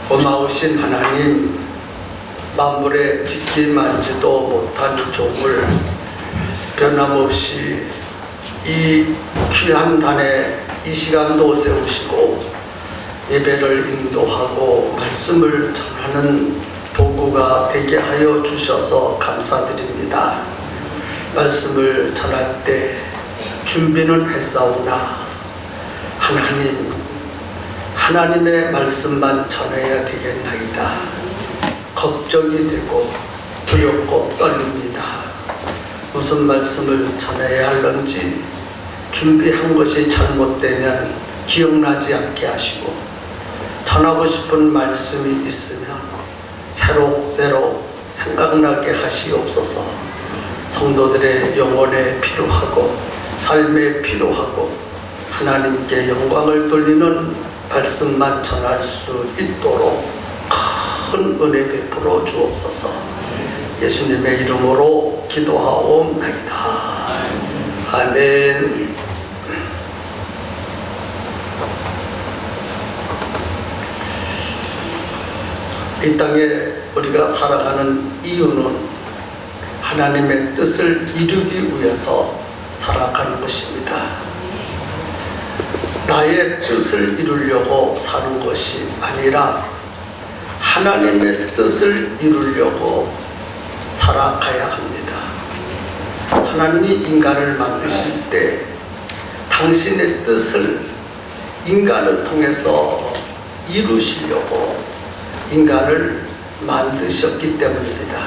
고마우신 하나님, 만물에 빗기 만지도 못한 종을 변함없이 이 귀한 단에 이 시간도 세우시고 예배를 인도하고 말씀을 전하는 도구가 되게 하여 주셔서 감사드립니다. 말씀을 전할 때 준비는 했사오나 하나님의 말씀만 전해야 되겠나이다. 걱정이 되고 두렵고 떨립니다. 무슨 말씀을 전해야 할런지 준비한 것이 잘못되면 기억나지 않게 하시고, 전하고 싶은 말씀이 있으면 새록새록 생각나게 하시옵소서. 성도들의 영혼에 필요하고 삶에 필요하고 하나님께 영광을 돌리는 말씀만 전할 수 있도록 큰 은혜 베풀어 주옵소서. 예수님의 이름으로 기도하옵나이다. 아멘. 이 땅에 우리가 살아가는 이유는 하나님의 뜻을 이루기 위해서 살아가는 것입니다. 나의 뜻을 이루려고 사는 것이 아니라 하나님의 뜻을 이루려고 살아가야 합니다. 하나님이 인간을 만드실 때 당신의 뜻을 인간을 통해서 이루시려고 인간을 만드셨기 때문입니다.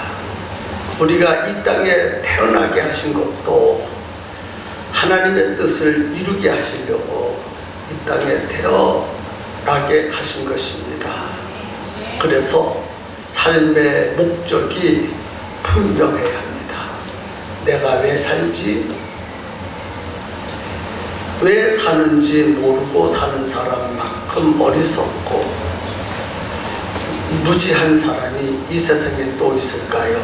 우리가 이 땅에 태어나게 하신 것도 하나님의 뜻을 이루게 하시려고 이 땅에 태어나게 하신 것입니다. 그래서 삶의 목적이 분명해야 합니다. 내가 왜 살지? 왜 사는지 모르고 사는 사람만큼 어리석고 무지한 사람이 이 세상에 또 있을까요?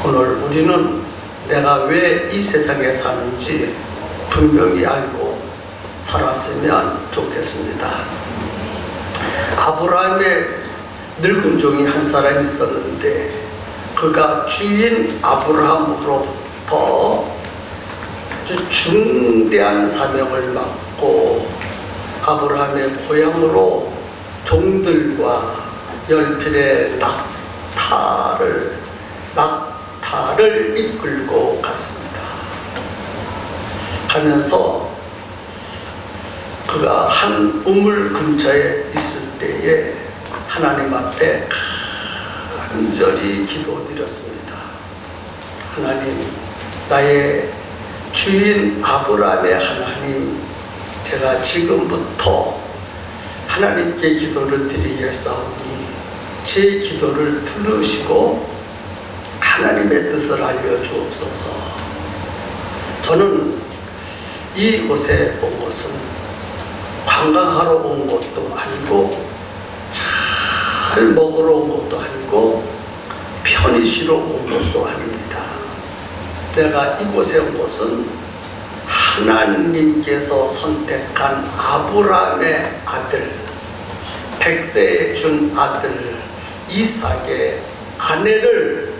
오늘 우리는 내가 왜 이 세상에 사는지 분명히 알고 살았으면 좋겠습니다. 아브라함의 늙은 종이 한 사람 있었는데 그가 주인 아브라함으로부터 아주 중대한 사명을 받고 아브라함의 고향으로 종들과 열필의 낙타를 이끌고 갔습니다. 가면서 그가 한 우물 근처에 있을 때에 하나님 앞에 간절히 기도드렸습니다. 하나님, 나의 주인 아브라함의 하나님, 제가 지금부터 하나님께 기도를 드리겠사오니 제 기도를 들으시고 하나님의 뜻을 알려주옵소서. 저는 이곳에 온 것은 관광하러 온 것도 아니고 잘 먹으러 온 것도 아니고 편히 쉬러 온 것도 아닙니다. 내가 이곳에 온 것은 하나님께서 선택한 아브라함의 아들, 백세에 준 아들 이삭의 아내를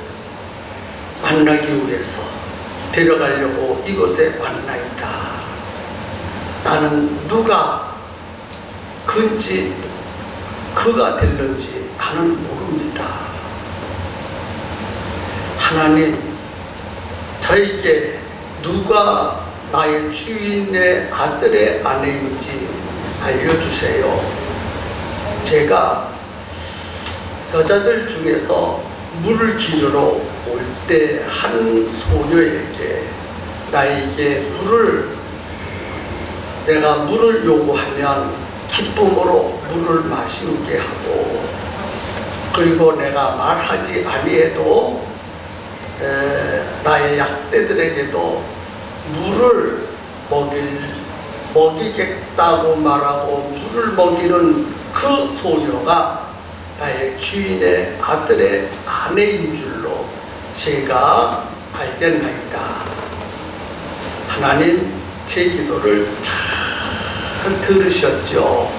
만나기 위해서 데려가려고 이곳에 왔나이다. 나는 누가 그인지 그가 될는지 나는 모릅니다. 하나님, 저에게 누가 나의 주인의 아들의 아내인지 알려주세요. 제가 여자들 중에서 물을 기르러 올 때 한 소녀에게 나에게 내가 물을 요구하면 기쁨으로 물을 마시게 하고, 그리고 내가 말하지 아니해도 나의 약대들에게도 물을 먹이겠다고 말하고 물을 먹이는 그 소녀가 나의 주인의 아들의 아내인 줄로 제가 알겠나이다. 하나님, 제 기도를 잘 들으셨죠.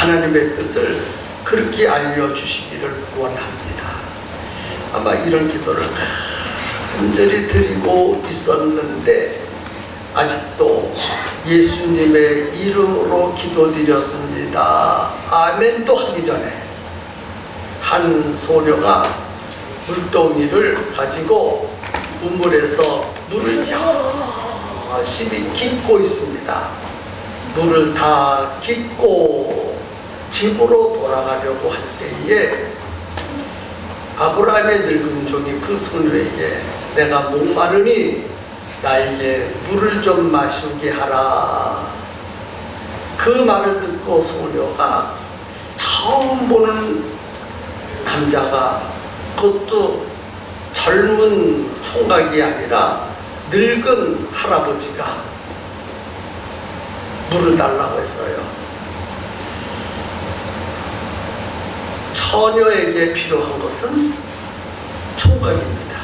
하나님의 뜻을 그렇게 알려주시기를 원합니다. 아마 이런 기도를 간절히 드리고 있었는데 아직도 예수님의 이름으로 기도드렸습니다. 아멘도 하기 전에 한 소녀가 물동이를 가지고 우물에서 물을 열심히 깃고 있습니다. 물을 다 깃고 집으로 돌아가려고 할 때에 아브라함의 늙은 종이 그 소녀에게 내가 목마르니 나에게 물을 좀 마시게 하라. 그 말을 듣고 소녀가 처음 보는 남자가, 그것도 젊은 총각이 아니라 늙은 할아버지가 물을 달라고 했어요. 처녀에게 필요한 것은 총각입니다.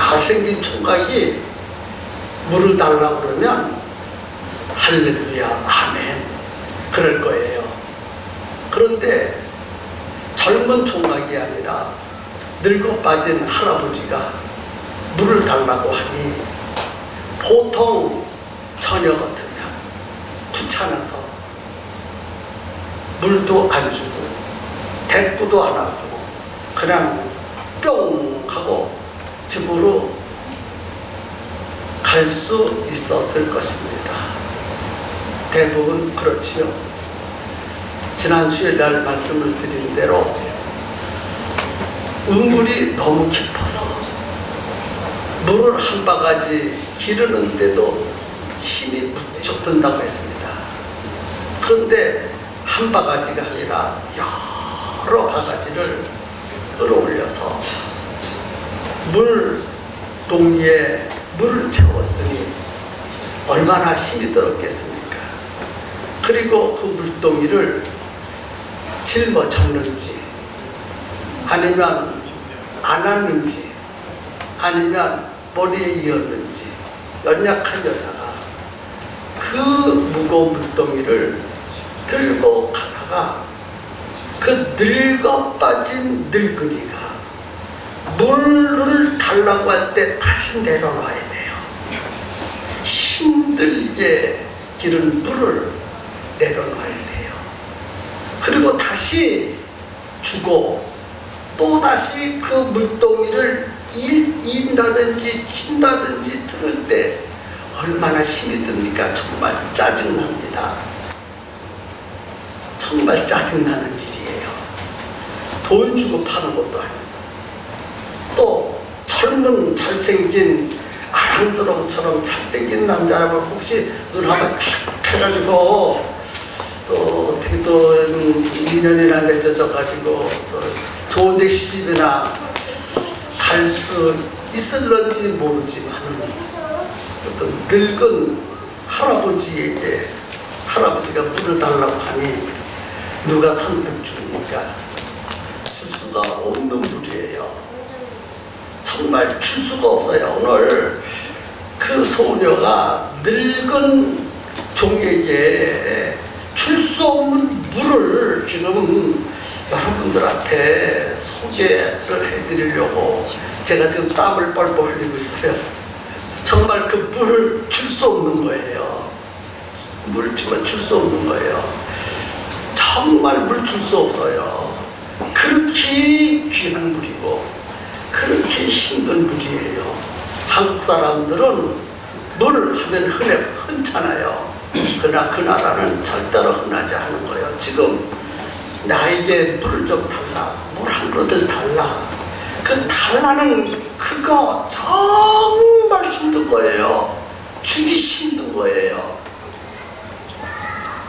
잘생긴 총각이 물을 달라고 그러면 할렐루야 아멘 그럴 거예요. 그런데 젊은 총각이 아니라 늙어 빠진 할아버지가 물을 달라고 하니 보통 처녀 같으면 귀찮아서 물도 안 주고 대꾸도 안 하고 그냥 뿅 하고 집으로 갈 수 있었을 것입니다. 대부분 그렇지요. 지난 수요일날 말씀을 드린 대로 우물이 너무 깊어서 물을 한 바가지 기르는데도 힘이 무척 든다고 했습니다. 그런데 한 바가지가 아니라 여러 바가지를 끌어올려서 물동이에 물을 채웠으니 얼마나 힘이 들었겠습니까? 그리고 그 물동이를 짊어졌는지 아니면 안 왔는지 아니면 머리에 이었는지 연약한 여자가 그 무거운 물동이를 들고 가다가 그 늙어 빠진 늙은이가 물을 달라고 할 때 다시 내려놔야 돼요. 힘들게 기른 물을 내려놔야 돼요. 그리고 다시 주고 또다시 그 물동이를 인다든지 친다든지 들을 때 얼마나 힘이 듭니까? 정말 짜증납니다. 정말 짜증나는 일이에요. 돈 주고 파는 것도 아니고 또 젊은 잘생긴 아랑드렁처럼 잘생긴 남자라면 혹시 눈 한번 해가지고 또 어떻게 또 인연이나 맺어져가지고 또 좋은데 시집이나 갈 수 있을런지 모르지만 어떤 늙은 할아버지에게 할아버지가 물을 달라고 하니 누가 선뜻 주니까 줄 수가 없는 물이에요. 정말 줄 수가 없어요. 오늘 그 소녀가 늙은 종에게 줄 수 없는 물을 지금 여러분들 앞에 소개를 해드리려고 제가 지금 땀을 뻘뻘 흘리고 있어요. 정말 그 물을 줄 수 없는 거예요. 물을 주면 줄 수 없는 거예요. 정말 물 줄 수 없어요. 그렇게 귀한 물이고 그렇게 힘든 물이에요. 한국 사람들은 물 하면 흔찮아요. 그러나 그 나라는 절대로 흔하지 않은 거예요. 지금 나에게 물을 좀 달라, 물 한 그릇을 달라, 그 달라는 그거 정말 힘든 거예요. 주기 힘든 거예요.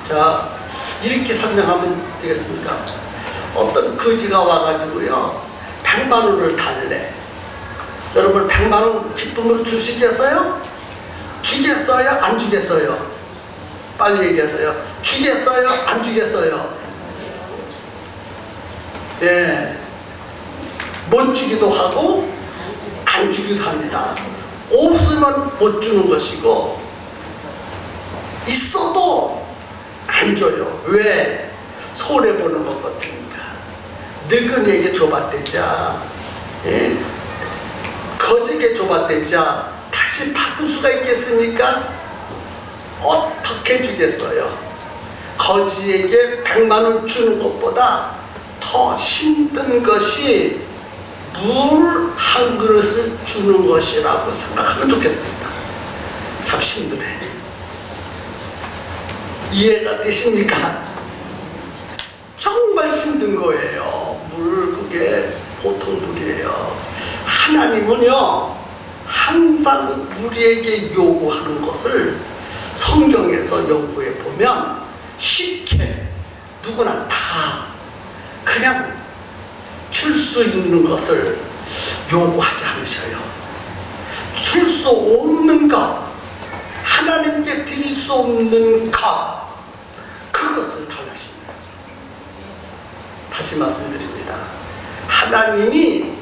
자, 이렇게 설명하면 되겠습니까? 어떤 거지가 와가지고요 100만 원을 달래. 여러분 100만 원 기쁨으로 줄 수 있겠어요? 주겠어요? 안 주겠어요? 빨리 얘기하세요. 주겠어요? 안 주겠어요? 예, 못 주기도 하고 안 주기도 합니다. 없으면 못 주는 것이고 있어도 안 안 줘요. 왜? 손해보는 것 같으니까. 늙은이에게 줘봤댔자, 예? 거지에게 줘봤댔자 다시 받을 수가 있겠습니까? 어떻게 주겠어요? 거지에게 100만원 주는 것보다 더 힘든 것이 물 한 그릇을 주는 것이라고 생각하면 좋겠습니다. 참 힘드네. 이해가 되십니까? 정말 힘든 거예요. 물, 그게 보통 물이에요. 하나님은요, 항상 우리에게 요구하는 것을 성경에서 연구해 보면 쉽게 누구나 다 그냥 줄 수 있는 것을 요구하지 않으셔요. 줄 수 없는 것, 하나님께 드릴 수 없는 것, 그것을 달라십니다. 다시 말씀드립니다. 하나님이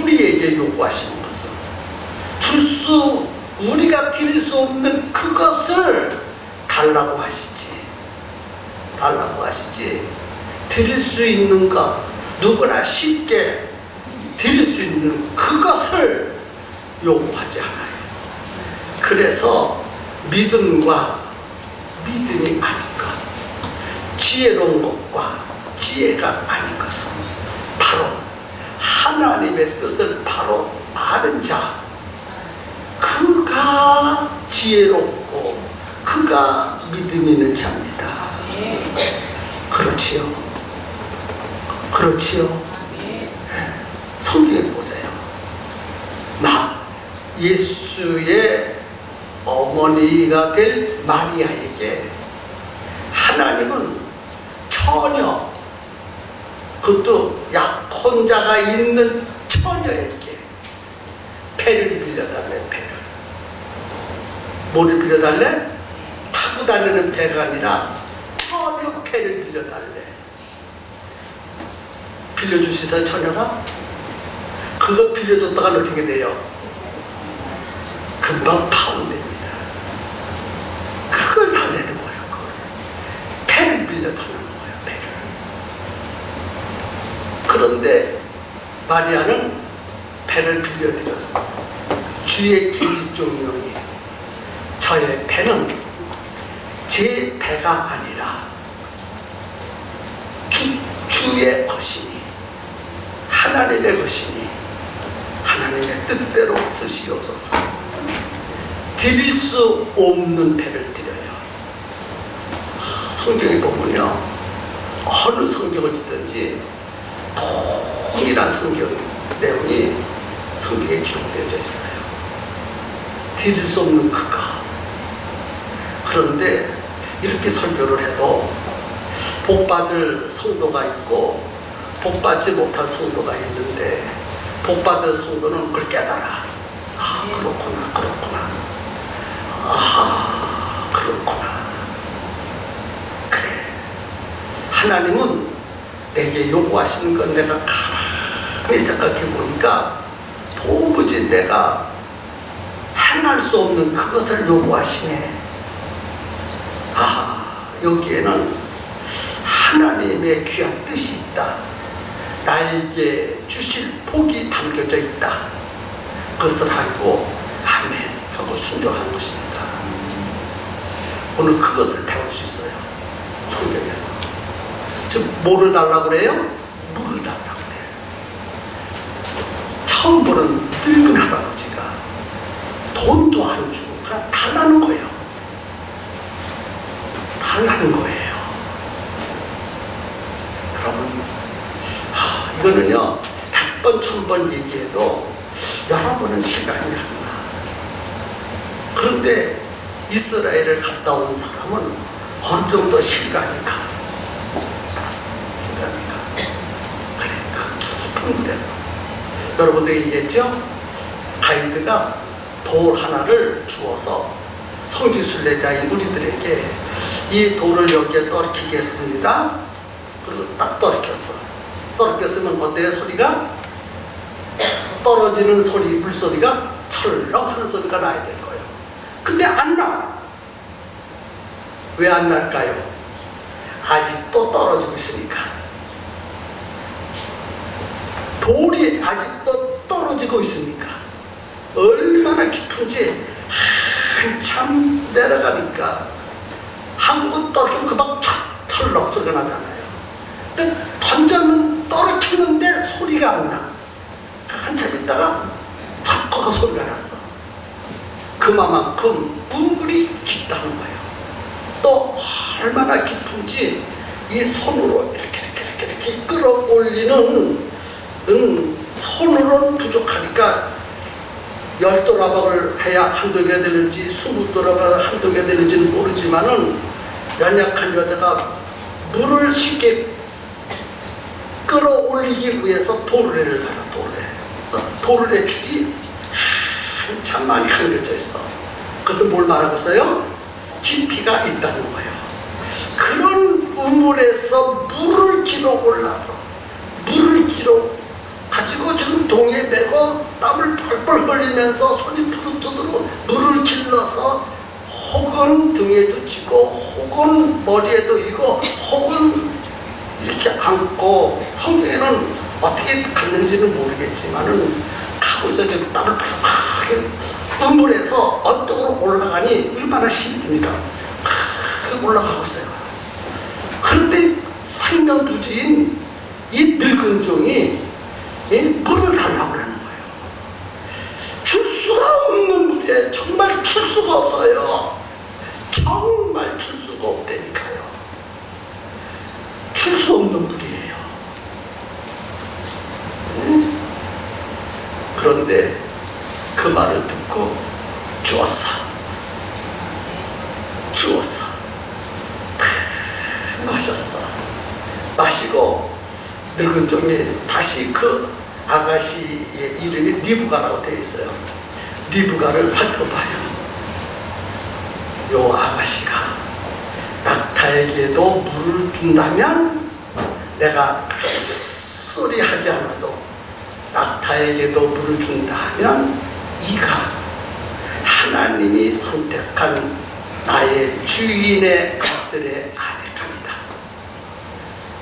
우리에게 요구하시는 것은 우리가 드릴 수 없는 그것을 달라고 하시지. 달라고 하시지. 드릴 수 있는 것, 누구나 쉽게 드릴 수 있는 그것을 요구하지 않아요. 그래서 믿음과 믿음이 아닌 것, 지혜로운 것과 지혜가 아닌 것은 바로 하나님의 뜻을 바로 아는 자, 그가 지혜롭고 그가 믿음 있는 자입니다. 그렇지요? 그렇지요? 성경에 보세요. 예수의 어머니가 될 마리아에게 하나님은 전혀, 그것도 약혼자가 있는 처녀에게 배를 빌려달래. 배를. 뭐를 빌려달래? 타고 다니는 배가 아니라 처녀 배를 빌려달래. 빌려주시서 처녀가? 그거 빌려줬다가 어떻게 돼요? 금방 파혼됩니다. 그걸 달래는 거예요. 그걸. 배를 빌려달라는 거예요. 배를. 그런데 마리아는 배를 빌려드렸어. 주의 계집종이오니 저의 배는 제 배가 아니라 주의 것이니 하나님의 것이니 하나님의 뜻대로 쓰시옵소서. 드릴 수 없는 배를 드려요. 성경에 보면요, 어느 성경을 읽든지 동일한 성경 내용이 성경에 기록되어 있어요. 드릴 수 없는 그거. 그런데 이렇게 설교를 해도 복받을 성도가 있고 복받지 못할 성도가 있는데, 복받을 성도는 그걸 깨달아. 그렇구나. 그렇구나. 그래. 하나님은 내게 요구하시는 건 내가 가만히 생각해 보니까 도무지 내가 행할 수 없는 그것을 요구하시네. 여기에는 하나님의 귀한 뜻이 있다. 나에게 주실 복이 담겨져 있다. 그것을 알고 아멘 하고 순종하는 것입니다. 오늘 그것을 배울 수 있어요. 성경에서. 즉 뭐를 달라고 그래요? 물을 달라고 그래요. 처음 보는 늙은 할아버지가 돈도 안 주고 그냥 달라는 거예요. 달라는 거예요. 여러분, 이거는요 100번 1000번 얘기해도 여러분은 시간이 안 나. 그런데 이스라엘을 갔다 온 사람은 어느 정도 시간이 가. 그래, 그 깊은 물에서. 여러분들 얘기했죠? 가이드가 돌 하나를 주어서 성지순례자인 우리들에게 이 돌을 여기에 떨키겠습니다. 그리고 딱 떨켰어. 떨켰으면 어때요? 소리가? 떨어지는 소리, 물소리가 철렁 하는 소리가 나야 될 거예요. 근데 안 나. 왜 안 날까요? 아직도 떨어지고 있으니까. 돌이 아직도 떨어지고 있으니까. 얼마나 깊은지 한참 내려가니까 한국 떨어지면 금방 털럭 소리가 나잖아요. 근데 던졌는 떨어뜨리는데 소리가 안 나. 한참 있다가 탁 소리가 났어. 그만큼 물이 깊다는 거예요. 또 얼마나 깊은지 이 손으로 이렇게 끌어올리는 손으로는 부족하니까 10도라박을 해야 한두 개 되는지 20도라박을 한두 개 되는지는 모르지만은 연약한 여자가 물을 쉽게 끌어올리기 위해서 도르래를 달아. 도르래 줄이 한참 많이 감겨져 있어. 그것은 뭘 말하고 있어요? 깊이가 있다는 거예요. 그런 우물에서 물을 길어 올라서 물을 길어 가지고 지금 동에 메고 땀을 펄펄 흘리면서 손이 부르뜨도록 물을 길러서 혹은 등에도 지고 혹은 머리에도 이고 혹은 이렇게 안고, 성경에는 어떻게 갔는지는 모르겠지만은 가고 있어. 지금 땀을 팍 우물에서 언덕으로 올라가니 얼마나 힘듭니까? 올라가고 있어요. 그런데 생명부지인 이 늙은 종이 물을 달라고 하는 거예요. 줄 수가 없는 물이에요. 정말 줄 수가 없어요. 정말 줄 수가 없다니까요. 줄 수 없는 물이에요. 그런데 그 말을 듣고 주었어. 마셨어. 마시고 늙은 종이 다시 그 아가씨의 이름이 리브가라고 되어 있어요. 리브가를 살펴봐요. 요 아가씨가 낙타에게도 물을 준다면 내가 소리 하지 않아도 낙타에게도 물을 준다 하면 이가 하나님이 선택한 나의 주인의 아들의 아내랍니다.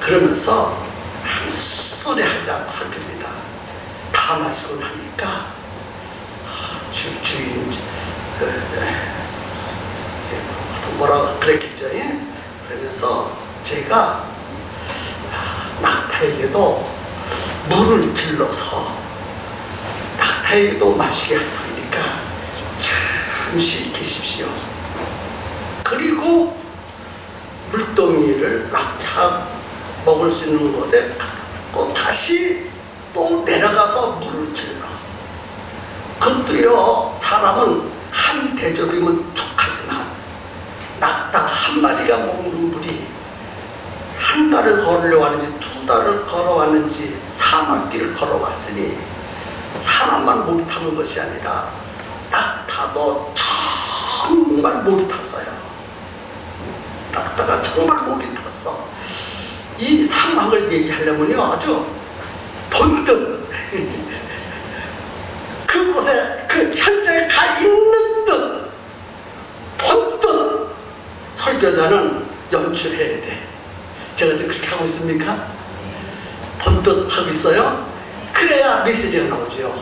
그러면서 아무 소리 하지 않고 살핍니다. 다 마시고 나니까 주인 뭐라고 그랬겠죠. 그러면서 제가 낙타에게도 물을 질러서 낙타에게도 마시게 할 테니까 잠시 계십시오. 그리고 물동이를 낙타 먹을 수 있는 곳에 또 다시 또 내려가서 물을 질러. 그것도요, 사람은 한 대접이면 족하지만 낙타 한 마리가 먹는 물이 한 달을 걸으려고 하는지 두 달을 걸어왔는지 사막길을 걸어왔으니 사람만 목이 타는 것이 아니라 낙타도 정말 목이 탔어요. 낙타가 정말 목이 탔어. 이 상황을 얘기하려면요, 아주 번뜩 그곳에 그 현장에 가 있는 듯 번뜩 설교자는 연출해야 돼. 제가 지금 그렇게 하고 있습니까? 번뜩 하고 있어요? 그래야 메시지가 나오죠.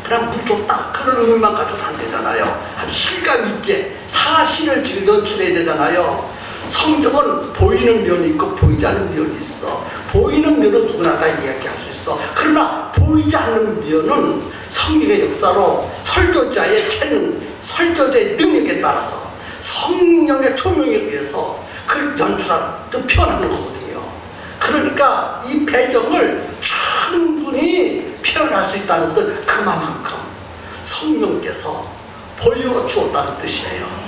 그냥 물 줬다 그런 의미만 가져도 안 되잖아요. 아주 실감 있게 사실을 지금 연출해야 되잖아요. 성경은 보이는 면이 있고 보이지 않는 면이 있어. 보이는 면은 누구나 다 이야기할 수 있어. 그러나 보이지 않는 면은 성경의 역사로 설교자의 재능, 설교자의 능력에 따라서 성령의 조명에 의해서 그걸 연출하고 표현하는 거거든요. 그러니까 이 배경을 충분히 표현할 수 있다는 것은 그만큼 성령께서 보여주었다는 뜻이에요.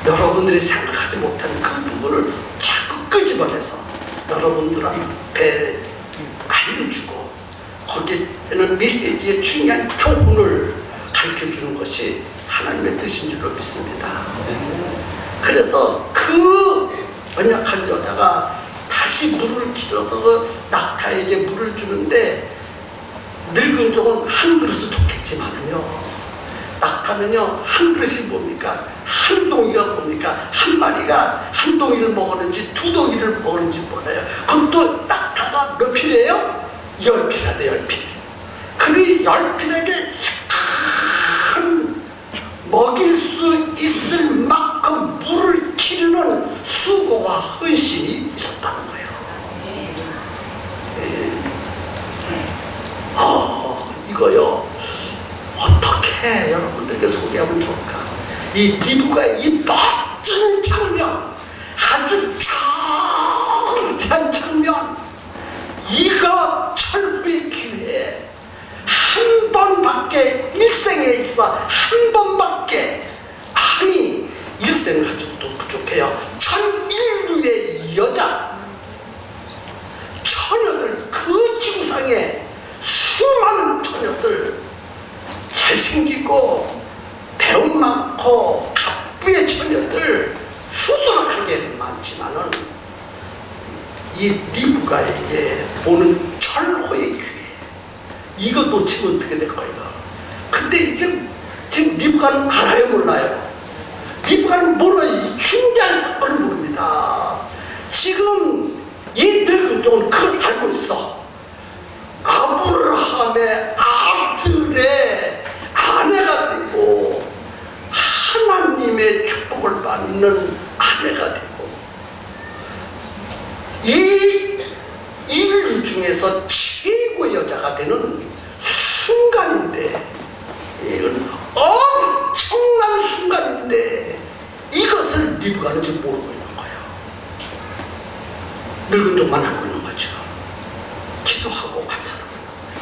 여러분들이 생각하지 못하는 그 부분을 자꾸 끄집어내서 여러분들한테 알려주고 거기에는 메시지의 중요한 교훈을 가르쳐주는 것이 하나님의 뜻인 줄로 믿습니다. 그래서 그 연약한 여자가 다시 물을 길어서 그 낙타에게 물을 주는데 늙은 종은 한 그릇은 좋겠지만은요, 낙타는요 한 그릇이 뭡니까? 한 동이가 뭡니까? 한 마리가 한 동이를 먹었는지 두 동이를 먹었는지 몰라요. 그것도 낙타가 몇 필이에요? 10필 하대, 10필. 그리 10필에게 큰 먹일 수 있을 만큼 물을 기르는 수고와 헌신이 있었다는 거예요. 이거요, 어떻게 여러분들에게 소개하면 좋을까? 이 리브가의 이 멋진 장면, 아주 장대한 장면, 이거 철부의 기회에 한 번밖에, 일생에 있어 한 번밖에, 아니 일생 가지고도 부족해요. 전 인류의 여자 처녀들, 그 지구상에 수많은 처녀들, 잘생기고 배움 많고 갑부의 처녀들 수두룩하게 많지만은 이 리브가에게 오는 철호의 기회, 이거 놓치면 어떻게 될까 이거. 근데 이게 지금 리브가는 알아요, 몰라요? 리브가는 몰라요. 중대한 사건을 모릅니다. 지금 이 늙은 쪽은 그걸 알고 있어. 아브라함의 아들의 아내가 되고 하나님의 축복을 받는 아내가 되고, 이 인류 중에서 최고의 여자가 되는 순간인데, 이건 엄청난 순간인데 이것을 리브가는 지금 모르고 있는 거예요. 늙은 쪽만 알고 있는 거죠. 기도하고 감사하고 있는 거예요.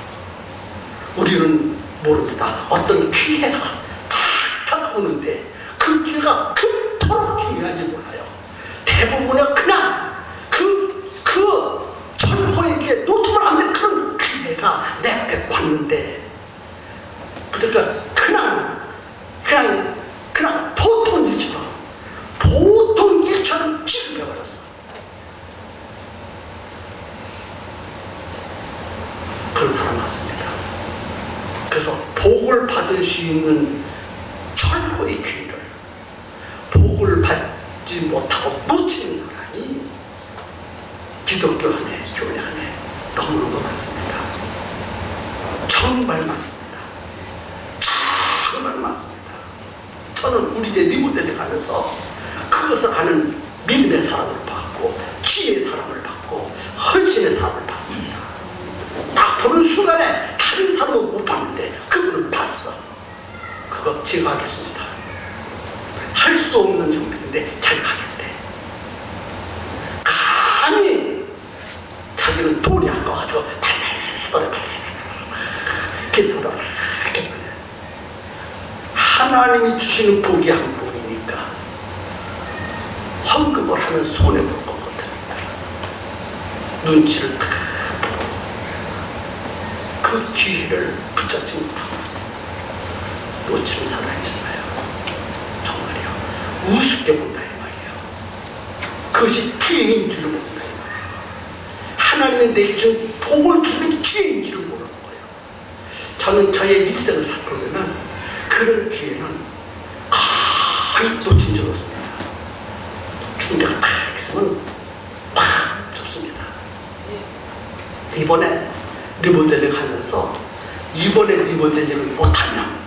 우리는 모릅니다. 어떤 기회가 탁탁 오는데 그 기회가 그토록 중요한지 몰라요. 대부분은 그냥 그 철호에게 놓치면 안 될 그런 기회가 내 앞에 왔는데, 그러니까 그냥 보통 일처럼 취급해버렸어. 그런 사람 많습니다. 그래서 복을 받을 수 있는 철호의 기회를 복을 받지 못하고 놓치는 사람이 기독교 안에, 교회 안에 너무너무 많습니다. 정말 많습니다. 정말 많습니다. 저는 우리의 리모델링 하면서 그것을 아는 믿음의 사람을 받고, 지혜의 사람을 받고, 헌신의 사람을 받습니다. 딱 보는 순간에 다른 사람은 못 봤는데 그분은 봤어. 그거 제가 하겠습니다. 할 수 없는 형편인데 잘 가겠대. 감히 자기는 돈이 아까워가지고 발발발 계산을 하겠네. 하나님이 주시는 복이 한 번이니까 헌금을 하면 손해볼 것 같으니까 눈치를 탁 보고 그 기회를 붙잡지 못하고 놓치는 사람이 있어요. 정말이요. 우습게 본다 이 말이에요. 그것이 기회인 줄을 모른다 이 말이에요. 하나님이 내게 준 복을 주는 기회인 줄을 모르는 거예요. 저는 저의 일생을 살펴보면 그런 기회는 거의 놓친 적이 없습니다. 중대가 딱 있으면 막 접습니다. 이번에 리모델링 하면서 이번에 리모델링을 못하면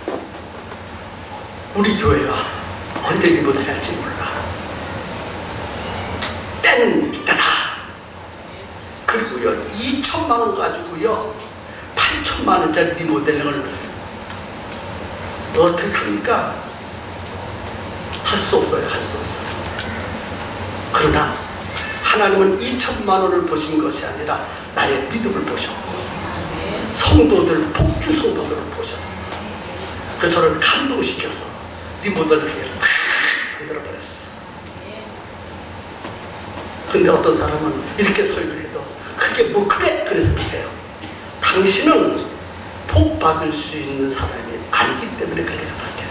우리 교회가 언제 리모델링 할지 몰라. 땐 때다. 그리고요 2천만 원 가지고요 8천만 원짜리 리모델링을 어떻게 합니까? 할 수 없어요. 할 수 없어요. 그러나 하나님은 2천만 원을 보신 것이 아니라 나의 믿음을 보셨고 성도들, 복주 성도들을 보셨어. 그래서 저를 감동시켜서 리모델링을 팍 만들어버렸어. 근데 어떤 사람은 이렇게 설교해도 그게 뭐 그래? 그래 생각해요. 당신은 복 받을 수 있는 사람이 아니기 때문에 그렇게 생각해요.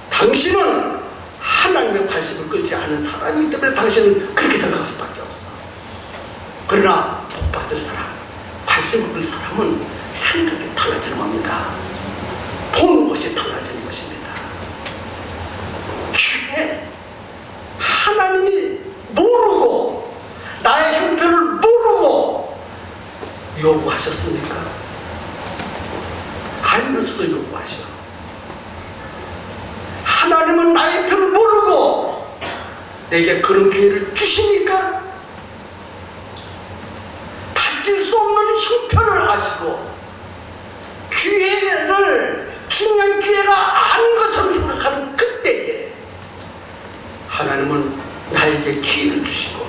당신은 하나님의 관심을 끌지 않은 사람이기 때문에 당신은 그렇게 생각할 수밖에 없어. 그러나 복 받을 사람, 관심을 끌 사람은 생각이 달라지는 겁니다. 보는 것이 달라지는 것입니다. 요구하셨습니까? 알면서도 요구하셔. 하나님은 나의 편을 모르고 내게 그런 기회를 주십니까? 가질 수 없는 형편을 아시고 기회를 중요한 기회가 아닌 것처럼 생각하는 그때에 하나님은 나에게 기회를 주시고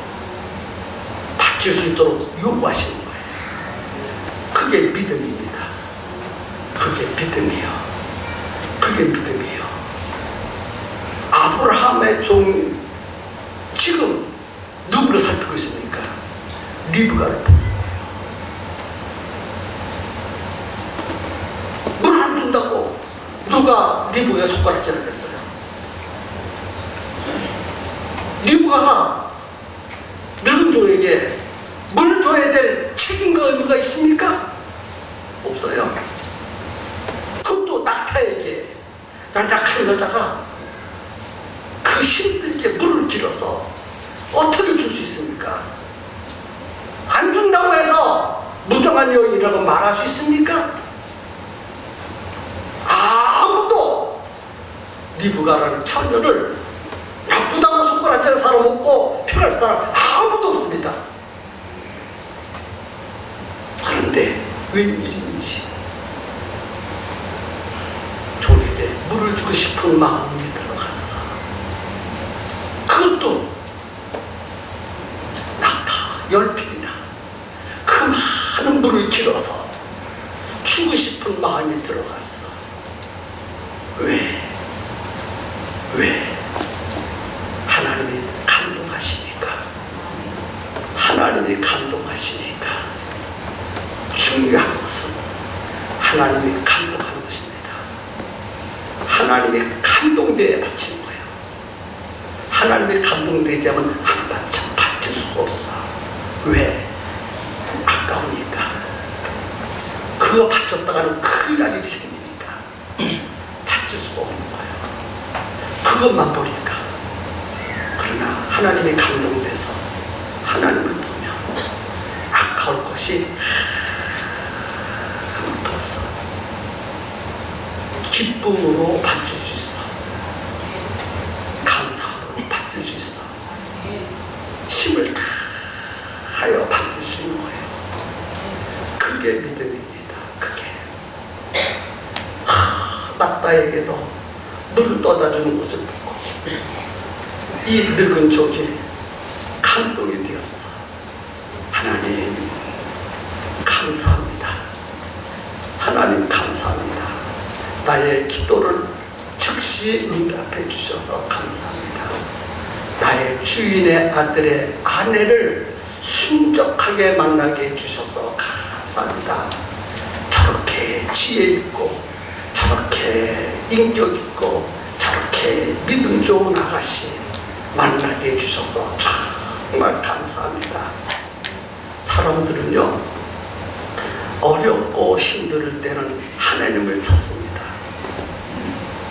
바칠 수 있도록 요구하시는 거예요. 그게 믿음입니다. 그게 믿음이요. 그게 믿음이요. 아브라함의 종 지금 누구를 살피고 있습니까? 리브가를 보는 거예요. 물 안 준다고 누가 리브가의 손가락질을 했어요? 리브가가 늙은 종에게 물 줘야 될 책임과 의무가 있습니까? 없어요. 그것도 낙타에게 약한 여자가 그 힘들게 물을 길어서 어떻게 줄 수 있습니까? 안 준다고 해서 무정한 여인이라고 말할 수 있습니까? 아무도 리브가라는 처녀를 나쁘다고 손가락질할 사람 없고 편할 사람 아무도 없습니다. 그런데 웬일인지 종에게 물을 주고 싶은 마음이 들어갔어. 그것도 낙타 10필이나 그 많은 물을 길어서 주고 싶은 마음이 들어갔어. 왜? 하나님이 감동하시니까. 하나님이 감동하시니까. 중요한 것은 하나님이 감동하는 것입니다. 하나님이 감동되어야 바치는 거예요. 하나님이 감동되지 않으면 안 바칠 수가 없어. 왜? 아까우니까. 그거 바쳤다가는 큰일 날 일이 생기니까 바칠 수가 없는 거예요. 그것만 보니까. 그러나 하나님이 감동돼서 하나님을 보면 아까울 것이 하나도 없어. 기쁨으로 바칠 수 있어. 감사로 바칠 수 있어. 힘을 다하여 바칠 수 있는 거예요. 그게 믿음입니다. 그게 낙타에게도 물을 떠다주는 것을 보고 이 늙은 종이 감동이 되었어. 하나님 감사합니다. 하나님 감사합니다. 나의 기도를 즉시 응답해 주셔서 감사합니다. 나의 주인의 아들의 아내를 순적하게 만나게 해주셔서 감사합니다. 저렇게 지혜 있고 저렇게 인격 있고 저렇게 믿음 좋은 아가씨 만나게 해주셔서 정말 감사합니다. 사람들은요 어렵고 힘들 때는 하나님을 찾습니다.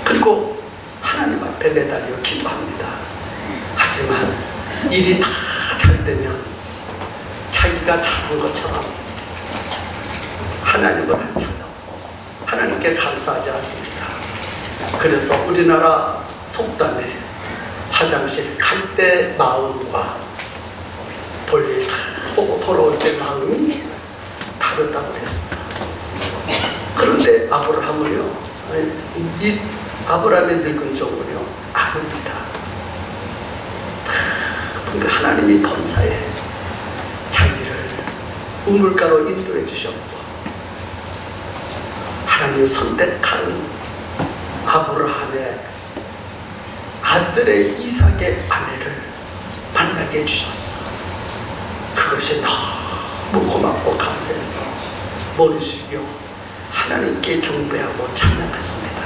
그리고 하나님 앞에 매달려 기도합니다. 하지만 일이 다 잘 되면 자기가 잘한 것처럼 하나님을 안 찾아오고 하나님께 감사하지 않습니다. 그래서 우리나라 속담에 화장실 갈 때 마음과 볼일 다 보고 돌아올 때 마음이 다르다고 했어. 그런데 아브라함은요, 이 아브라함의 늙은 종은요 아닙니다. 그러니까 하나님이 범사에 자기를 우물가로 인도해 주셨고 하나님이 선택한 아브라함의 아들의 이삭의 아내를 만나게 해주셨어. 그것이 너무 고맙고 감사해서 머리 숙여 하나님께 경배하고 찬양했습니다.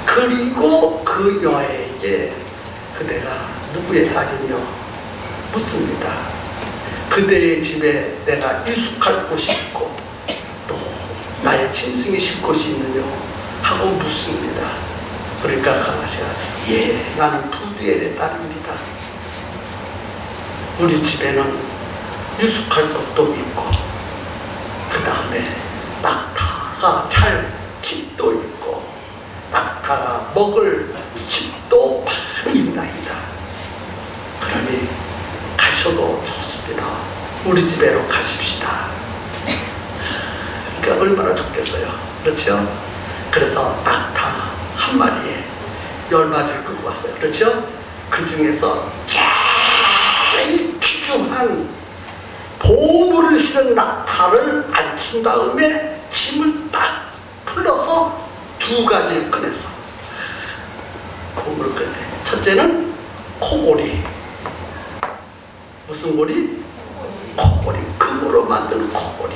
그리고 그 여아에게 그대가 누구의 딸이며 묻습니다. 그대의 집에 내가 일숙할 곳이 있고 또 나의 짐승이 쉴 곳이 있느냐 하고 묻습니다. 그러니까 가나시가 예, 나는 부두엘의 딸입니다. 우리 집에는 유숙할 곳도 있고 다음에 낙타가 잘 집도 있고 낙타가 먹을 집도 많이 있나이다. 그러니 가셔도 좋습니다. 우리 집에로 가십시다. 그러니까 얼마나 좋겠어요. 그렇죠? 그래서 낙타 한 마리에 10마리를 끌고 왔어요. 그렇죠? 그 중에서 제일 귀중한 보물을 실은 낙타를 앉힌 다음에 짐을 딱 풀러서 2가지를 꺼내서 보물을 꺼내. 첫째는 코골이. 무슨 고리? 코골이. 금으로 만든 코골이.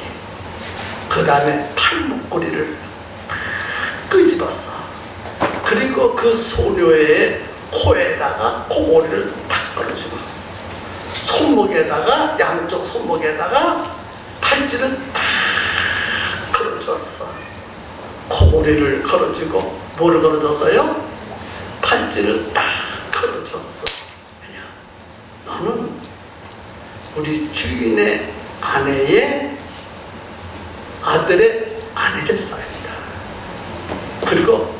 그 다음에 팔목걸이를 다 끄집었어. 그리고 그 소녀의 코에다가 코골이를 탁 걸어주고, 손목에다가, 양쪽 손목에다가 팔찌를 탁 걸어줬어. 코골이를 걸어주고, 뭐를 걸어줬어요? 팔찌를 딱 걸어줬어. 그냥 너는 우리 주인의 아내의 아들의 아내 될 사람이다. 그리고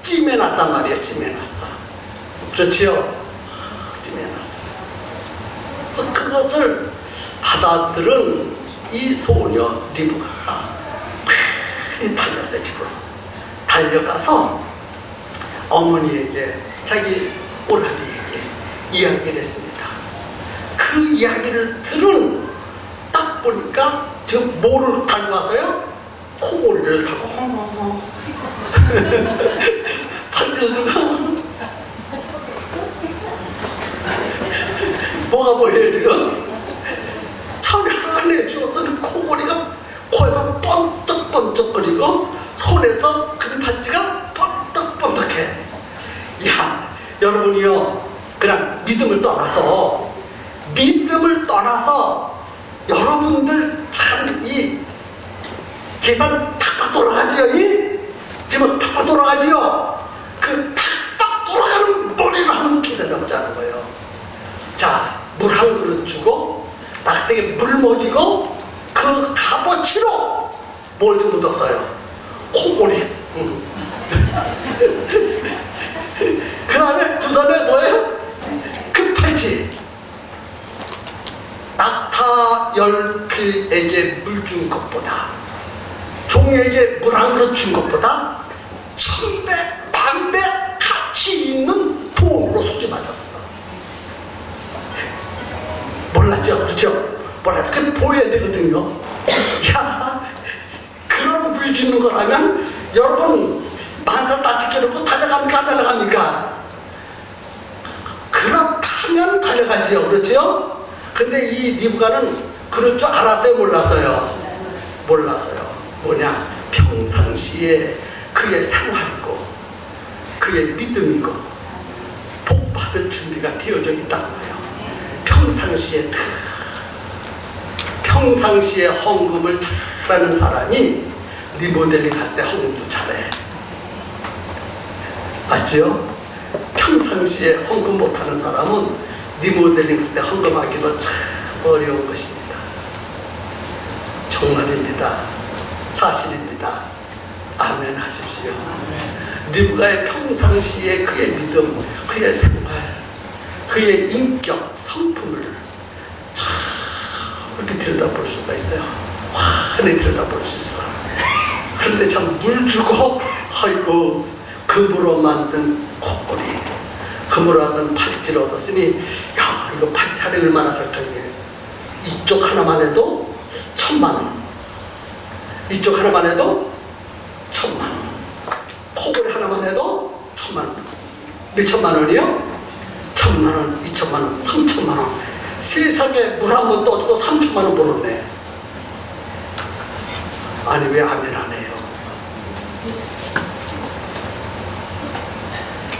찜해놨단 말이에요. 찜해놨어. 그렇지요? 찜해놨어. 그래서 그것을 받아들은 이 소녀 리브가가 빨리 달려서 집으로 달려가서 어머니에게, 자기 오라비에게 이야기를 했습니다. 그 이야기를 들은 딱 보니까 저 뭐를 달려가서요? 코골이를 타고 팔찌를 들고 뭐가 보여요 지금? 천안에 주었던 코골이가 코에서 번쩍번쩍거리고 손에서 그 팔찌가 번쩍번쩍해. 야, 여러분이요, 그냥 믿음을 떠나서 여러분들 참 이 계산 팍팍 돌아가지요. 지금 팍팍 돌아가지요. 그 팍팍 돌아가는 머리를 한번 계산해보지 않은 거예요. 자, 물 한 그릇 주고 낙타에게 물 먹이고 그 값어치로 뭘 좀 묻었어요? 코골이. 그 다음에 두 손에 뭐예요? 그 팔찌. 낙타 10필에게 물 준 것보다, 종에게 물 한 그릇 준 것보다 1000배, 1000배 가치 있는 도움으로 속이 맞았어. 몰랐죠? 그렇죠? 몰랐죠? 그게 보여야 되거든요. 야, 그런 물 짓는 거라면 여러분 만사 다 지켜놓고 달려갑니까? 안 달려갑니까? 그렇다면 달려가지요. 그렇죠? 근데 이 리브가는 그럴 줄 알았어요? 몰랐어요? 몰랐어요. 뭐냐? 평상시에 그의 생활이고 그의 믿음이고 복 받을 준비가 되어져 있다는 거예요. 평상시에 헌금을 잘하는 사람이 리모델링 할 때 헌금도 잘해. 맞죠? 평상시에 헌금 못하는 사람은 리모델링 할 때 헌금하기도 참 어려운 것입니다. 정말입니다. 사실입니다. 아멘 하십시오. 리브가의 평상시에 그의 믿음, 그의 생활, 그의 인격, 성품을 이렇게 들여다볼 수가 있어요. 환히 들여다볼 수 있어. 그런데 참 물 주고, 아이고, 금으로 만든 코골이, 금으로 만든 팔찌를 얻었으니, 야, 이거 팔찌하래 얼마나 갈까, 이게. 이쪽 하나만 해도 1000만원. 이쪽 하나만 해도 1000만원. 코골이 하나만 해도 1000만원. 몇천만원이요? 1000만원, 2000만원, 3000만원. 세상에 물 한 번 떠주고 3000만원 벌었네. 아니, 왜 아멘 안 해요?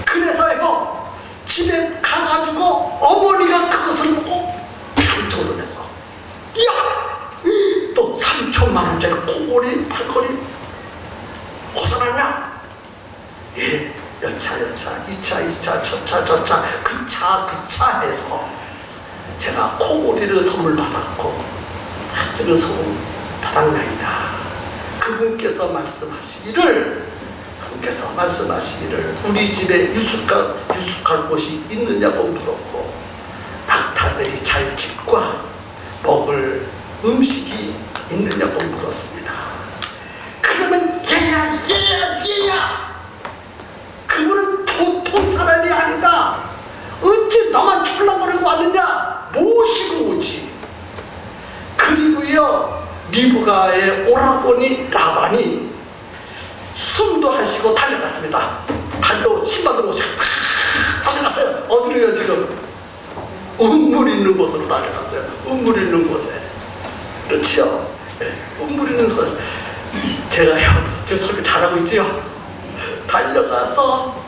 그래서요, 집에 가가지고 어머니가 그것을 보고 깜짝 놀라서, 야! 또 3000만원짜리 코골이, 팔걸이 어디서 났냐? 예, 여차, 2차, 저차, 그 차 해서 제가 코골이를 선물 받았고, 팔찌를 선물 받았습니다. 만나이다. 그분께서 말씀하시기를 우리 집에 유숙할 곳이 있느냐고 물었고, 낙타들이 잘 집과 먹을 음식이 있느냐고 물었습니다. 그러면 얘야 그분은 보통 사람이 아니다. 어찌 너만 출렁거리고 왔느냐? 모시고 오지. 그리고요, 리브가에 오라버니 라반이 숨도 안 쉬고 달려갔습니다. 발로 신발도 못 신고 달려갔어요. 어디로요? 지금 운물 있는 곳으로 달려갔어요. 운물 있는 곳에. 그렇지요? 네, 운물 있는 곳에. 제가요, 제 소리 잘하고 있지요? 달려가서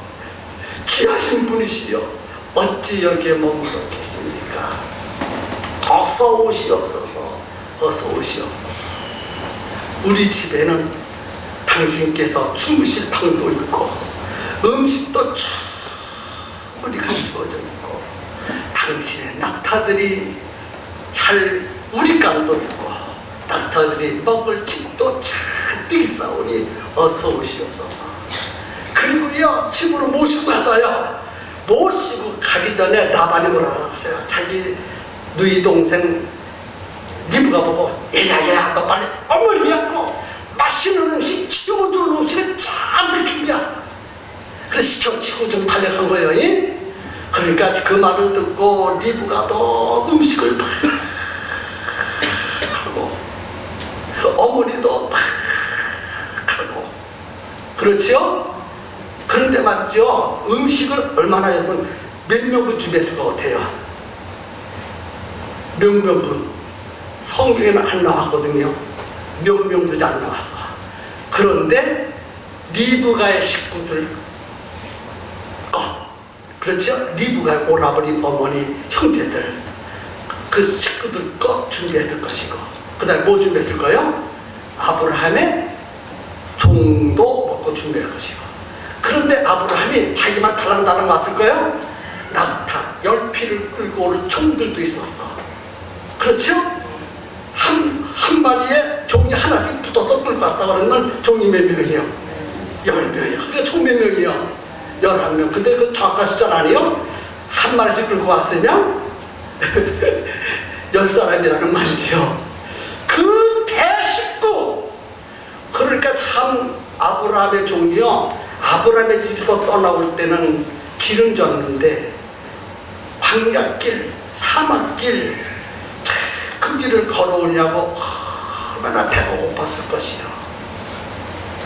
귀하신 분이시여, 어찌 여기에 머물렀겠습니까? 어서 오시옵소서. 우리 집에는 당신께서 주무실 방도 있고 음식도 충분히 갖추어져 있고, 당신의 낙타들이 잘 우리 깡도 있고 낙타들이 먹을 집도 잔뜩 있사오니 어서 오시옵소서. 그리고요, 집으로 모시고 가서요, 모시고 가기 전에 라반이 뭐라고 하세요? 자기 누이 동생 리브가 보고, 얘야 너 빨리 어머니야, 너 맛있는 음식, 치고 좋은 음식을 잔뜩 준비하라. 그래서 시키고 좀 달려간 거예요. 그러니까 그 말을 듣고 리브가 더 음식을 팍 하고, 어머니도 팍 하고, 그렇죠? 그런데 말이죠, 음식을 얼마나, 여러분 몇 명분 준비했을 것 같아요? 몇 명분? 성경에는 안 나왔거든요. 몇 명도 안 나왔어. 그런데 리브가의 식구들, 그렇죠? 리브가의 오라버니, 어머니, 형제들, 그 식구들 거 준비했을 것이고, 그 다음에 뭐 준비했을 거예요? 아브라함의 종도 먹고 준비할 것이고. 그런데 아브라함이 자기만 달랑달랑 왔을 거예요? 낙타 10피를 끌고 오는 종들도 있었어. 그렇죠? 한 마리에 종이 하나씩 붙어서 끌고 왔다 그러면 종이 몇 명이에요? 10명이요. 그러니까 총 몇 명이요? 11명. 근데 그 정확한 숫자는 아니에요? 한 마리씩 끌고 왔으면 10사람이라는 말이죠. 그 대식구! 그러니까 참 아브라함의 종이요, 아브라함의 집에서 떠나올 때는 길은 졌는데 광야길, 사막길, 그 길을 걸어오냐고 얼마나 배가 고팠을 것이요.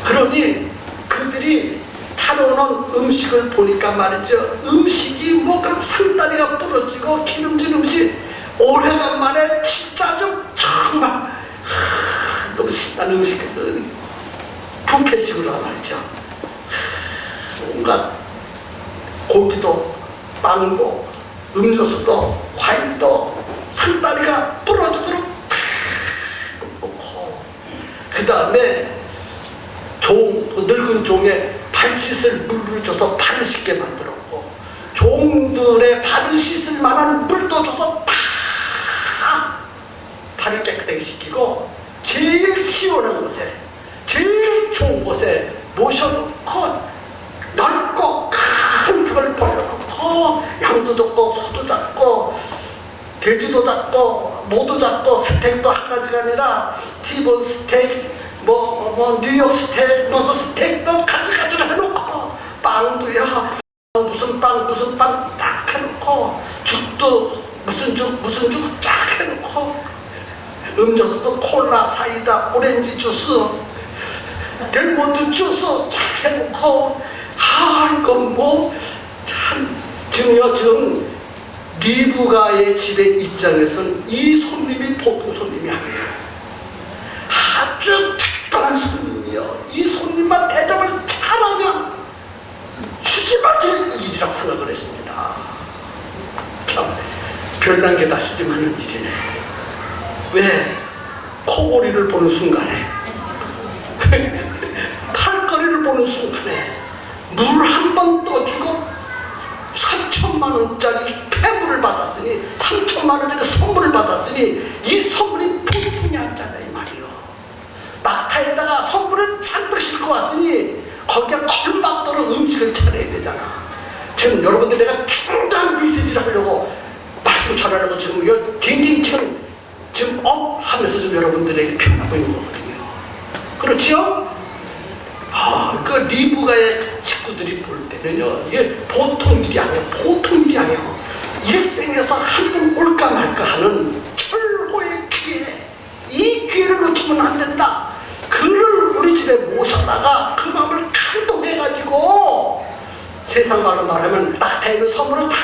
그러니 그들이 타러오는 음식을 보니까 말이죠, 음식이 뭐 그런 상다리가 부러지고 기름진 음식, 오래간만에 진짜 좀 정말 너무 신나는 음식을 뷔페식으로 말이죠. 온갖 고기도 빵도 음료수도 과일도 상다리가 부러지도록 놓고, 그 다음에 늙은 종에 발 씻을 물을 줘서 발을 씻게 만들었고, 종들의 발을 씻을 만한 물도 줘서 다 발을 깨끗하게 씻기고, 제일 시원한 곳에, 제일 좋은 곳에 모셔놓고 넓고 큰 습을 벌려놓고, 양도 잡고 소도 잡고 돼지도 잡고 모도 잡고, 스테이크도 한 가지가 아니라 티본 스테이크, 뉴욕 스테이크, 무슨 스테이크도 가지가지로 해놓고, 빵도요 무슨 빵 딱 해놓고, 죽도 무슨 죽 쫙 해놓고, 음료수도 콜라, 사이다, 오렌지 주스, 델몬트 주스 쫙 해놓고, 이건 뭐 참, 지금 리브가의 집의 입장에서는 이 손님이 보통 손님이 아니에요. 아주 특별한 손님이요. 이 손님만 대접을 잘하면 휴지 맞을 일이라고 생각을 했습니다. 참 별난 게 다 휴지 맞는 일이네. 왜? 코골이를 보는 순간에 팔걸이를 보는 순간에 물 한 번 떠주고 3천만 원짜리 폐물을 받았으니, 3천만 원짜리 선물을 받았으니, 이 선물이 보통이 아니잖아요, 이 말이요. 요 갱갱청 지금 하면서 좀 여러분들에게 표현하고 있는 거거든요. 그렇지요? 그 리브가의 식구들이 볼 때는요, 이게 보통 일이 아니에요. 보통 일이 아니에요. 일생에서 한 번 올까 말까 하는 철고의 기회, 이 기회를 놓치면 안 된다. 그를 우리 집에 모셔다가 그 마음을 감동해가지고 세상 말로 말하면 낙타에 있는 선물을 다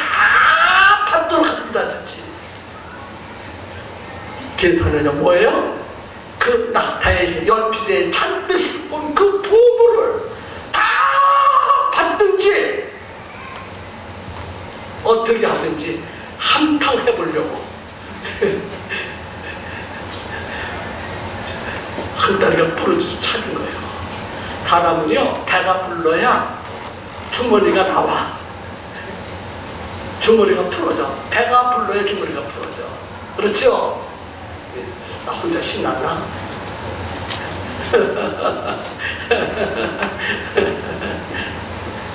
받도록 한다든지. 계산은요 뭐예요? 그 낙타의 연필에 잔뜩 싣고 그 보물을 다 받든지 어떻게 하든지 한탕 해보려고 상다리가 부러져서 찾은 거예요. 사람은요 배가 불러야 주머니가 나와. 주머니가 풀어져. 배가 불러야 주머니가 풀어져. 그렇죠? 나 혼자 신났나?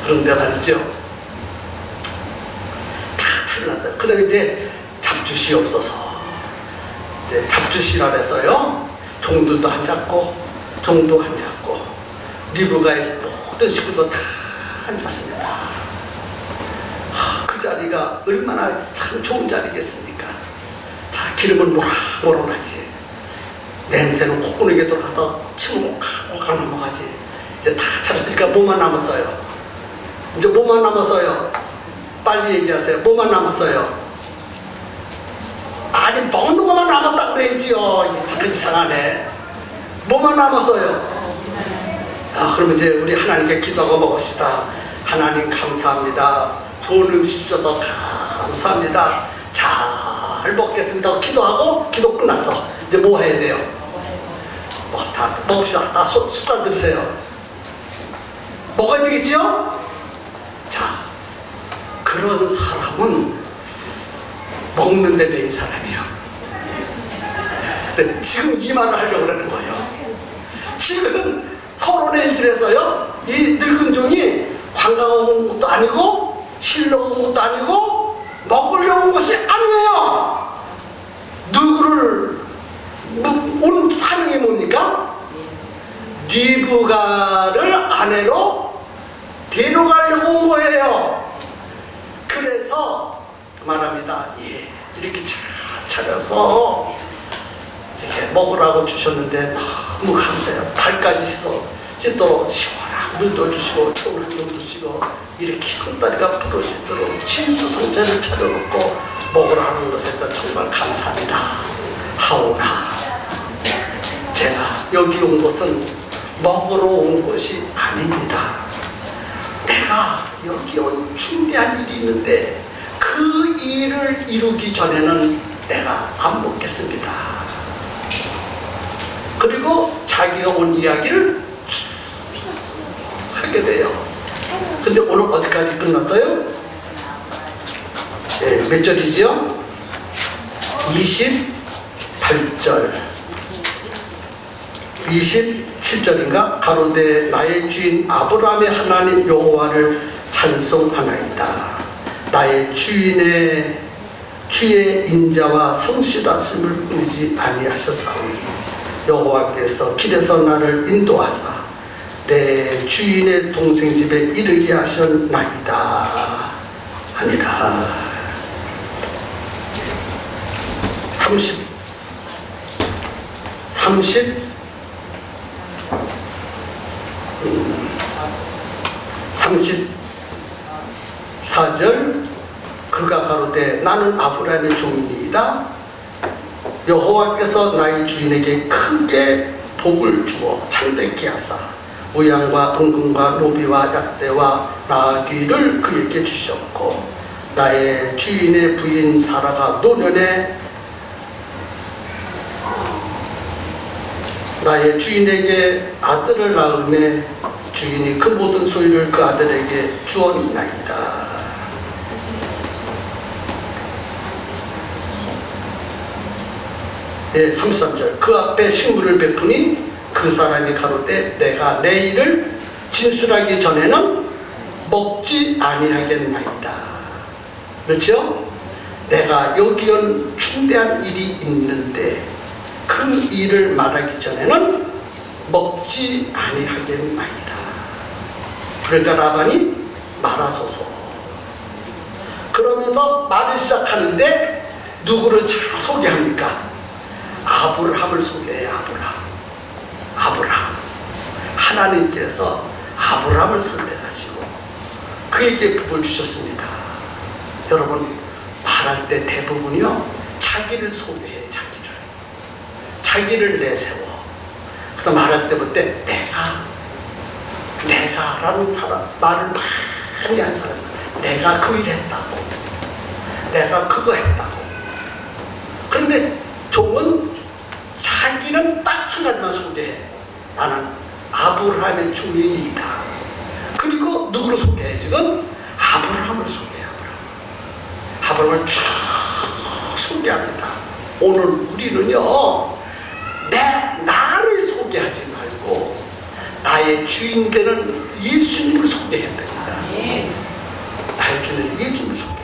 그런데 말이죠. 다 잘났어요. 그 다음에 이제 잡주시 없어서 이제 잡주시라 해서요. 종들도 안 잡고 종도 안 잡고 리브가의 모든 식구도 다 앉았습니다. 그 자리가 얼마나 참 좋은 자리겠습니까? 자, 기름은 모락모락하지. 냄새는 콧구멍에 들어가서 침을 오각오각 넘어가지. 이제 다 차렸으니까 뭐만 남았어요? 이제 뭐만 남았어요? 빨리 얘기하세요. 뭐만 남았어요? 아니 먹는 것만 남았다 그래야지요. 그 이상하네. 뭐만 남았어요? 그러면 이제 우리 하나님께 기도하고 먹읍시다. 하나님 감사합니다. 좋은 음식 주셔서 감사합니다. 잘 먹겠습니다. 기도하고 기도 끝났어. 이제 뭐 해야 돼요? 다 먹읍시다. 다 숟갈 들으세요. 먹어야 되겠지요? 자, 그런 사람은 먹는 데 매인 사람이에요. 근데 지금 이 말을 하려고 그러는 거예요. 지금 서론의 길에서요, 이 늙은 종이 관광하고 온 것도 아니고 쉬려고 온 것도 아니고 먹으려고 온 것이 아니에요. 누구를 온 사명이 뭡니까? 리브가를 아내로 데려가려고 온 거예요. 그래서 말합니다. 예, 이렇게 잘 차려서 이렇게 먹으라고 주셨는데 너무 감사해요. 발까지 씻도록 시원한 물도 주시고 좋은 한도 주시고 이렇게 손다리가 부러지도록 진수성찬을 차려놓고 먹으라는 것에 정말 감사합니다. 하오나 제가 여기 온 것은 먹으러 온 것이 아닙니다. 내가 여기 온 중대한 일이 있는데 그 일을 이루기 전에는 내가 안 먹겠습니다. 그리고 자기가 온 이야기를 하게 돼요. 근데 오늘 어디까지 끝났어요? 네, 몇 절이지요? 28절 27절인가? 가로되 나의 주인 아브라함의 하나님 여호와를 찬송하나이다. 나의 주의 인자와 성실하심을 끊이지 아니하셨사오니 여호와께서 길에서 나를 인도하사 내 주인의 동생 집에 이르게 하셨나이다 하니라. 34절 그가 가로되 나는 아브라함의 종이니이다. 여호와께서 나의 주인에게 크게 복을 주어 창대케 하사 우양과 은금과 노비와 약대와 나귀를 그에게 주셨고 나의 주인의 부인 사라가 노년에 나의 주인에게 아들을 낳음에 주인이 그 모든 소유를 그 아들에게 주었나이다. 네, 33절 그 앞에 식물을 베푸니 그 사람이 가로되 내가 내 일을 진술하기 전에는 먹지 아니하겠나이다. 그렇죠? 내가 여기 온 중대한 일이 있는데 그 일을 말하기 전에는 먹지 아니하겠나이다. 그러니까 라반이 말하소서. 그러면서 말을 시작하는데 누구를 소개합니까? 아브라함을 소개해요. 아브라함. 하나님께서 아브라함을 선택하시고 그에게 복을 주셨습니다. 여러분, 말할 때 대부분이요, 자기를 소개해. 자기를 내세워. 그래서 말할 때부터 내가라는 사람, 말을 많이 한 사람, 내가 그 일 했다고, 내가 그거 했다고. 그런데 종은 자기는 딱 한 가지만 소개해. 나는 아브라함의 종인이다. 그리고 누구를 소개해? 지금 아브라함을 소개해. 아브라함을 쭉 소개합니다. 오늘 우리는요, 나를 소개하지 말고 나의 주인 되는 예수님을 소개해야 됩니다. 나의 주인 되는 예수님을 소개해.